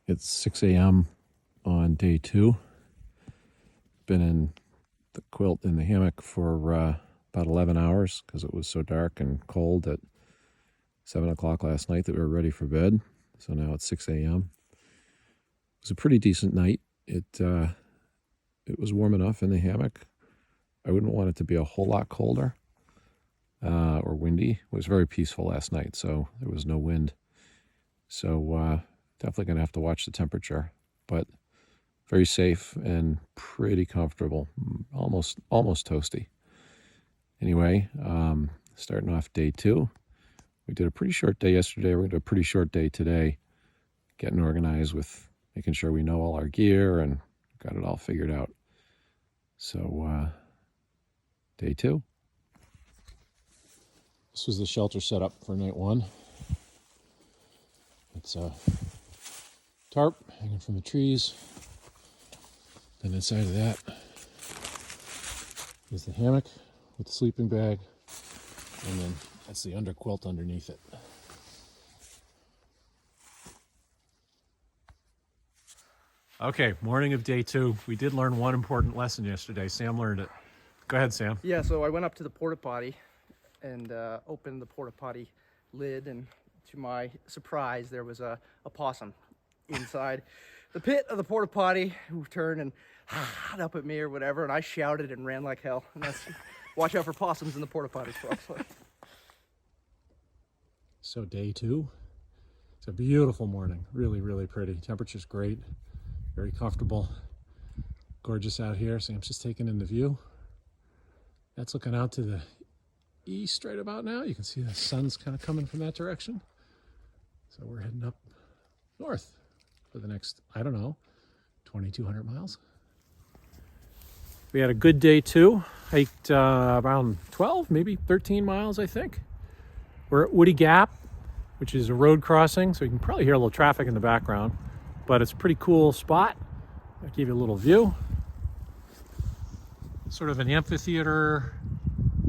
It's 6 a.m. on day 2. Been in the quilt in the hammock for about 11 hours because it was so dark and cold at 7 o'clock last night that we were ready for bed. So now it's 6 a.m. It was a pretty decent night. It was warm enough in the hammock. I wouldn't want it to be a whole lot colder or windy. It was very peaceful last night, so there was no wind. So definitely going to have to watch the temperature, but very safe and pretty comfortable, almost toasty. Anyway, starting off day 2. We did a pretty short day yesterday. We're going to do a pretty short day today, getting organized with making sure we know all our gear and got it all figured out. So day 2. This was the shelter setup for night 1. It's a tarp hanging from the trees. Then inside of that is the hammock with the sleeping bag, and then that's the underquilt underneath it. Okay, morning of day 2. We did learn one important lesson yesterday. Sam learned it. Go ahead, Sam. Yeah, so I went up to the porta potty and opened the porta potty lid, and to my surprise, there was a possum inside the pit of the porta potty who turned and up at me or whatever, and I shouted and ran like hell. And that's watch out for possums in the porta potties, folks. So day 2, it's a beautiful morning. Really, really pretty. Temperature's great. Very comfortable. Gorgeous out here. Sam's just taking in the view. That's looking out to the east right about now. You can see the sun's kind of coming from that direction. So we're heading up north for the next, 2,200 miles. We had a good day 2. Hiked around 12, maybe 13 miles, I think. We're at Woody Gap, which is a road crossing, so you can probably hear a little traffic in the background, but it's a pretty cool spot. I'll give you a little view. Sort of an amphitheater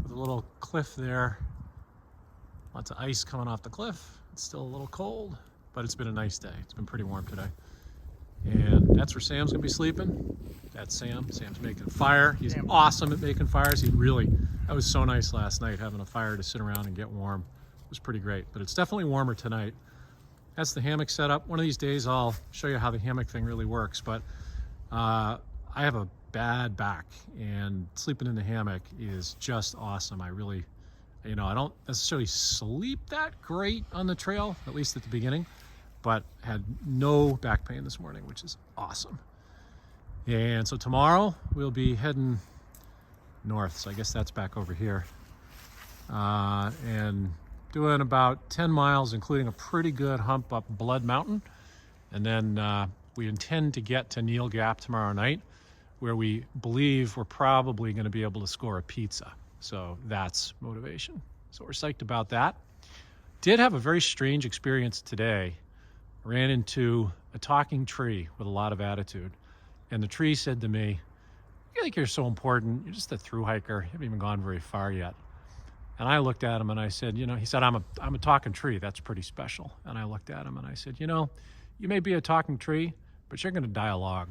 with a little cliff there. Lots of ice coming off the cliff. It's still a little cold, but it's been a nice day. It's been pretty warm today. And that's where Sam's gonna be sleeping. That's Sam. Sam's making a fire. He's awesome at making fires. That was so nice last night, having a fire to sit around and get warm. It was pretty great, but it's definitely warmer tonight. That's the hammock setup. One of these days I'll show you how the hammock thing really works, but I have a bad back, and sleeping in the hammock is just awesome. I really, I don't necessarily sleep that great on the trail, at least at the beginning, but had no back pain this morning, which is awesome. And so tomorrow we'll be heading north, so I guess that's back over here, and doing about 10 miles, including a pretty good hump up Blood Mountain. And then we intend to get to Neal Gap tomorrow night, where we believe we're probably going to be able to score a pizza. So that's motivation. So we're psyched about that. Did have a very strange experience today. Ran into a talking tree with a lot of attitude. And the tree said to me, "You think you're so important? You're just a thru hiker. You haven't even gone very far yet." And I looked at him and I said, he said, I'm a talking tree. That's pretty special. And I looked at him and I said, you may be a talking tree, but you're going to dialogue.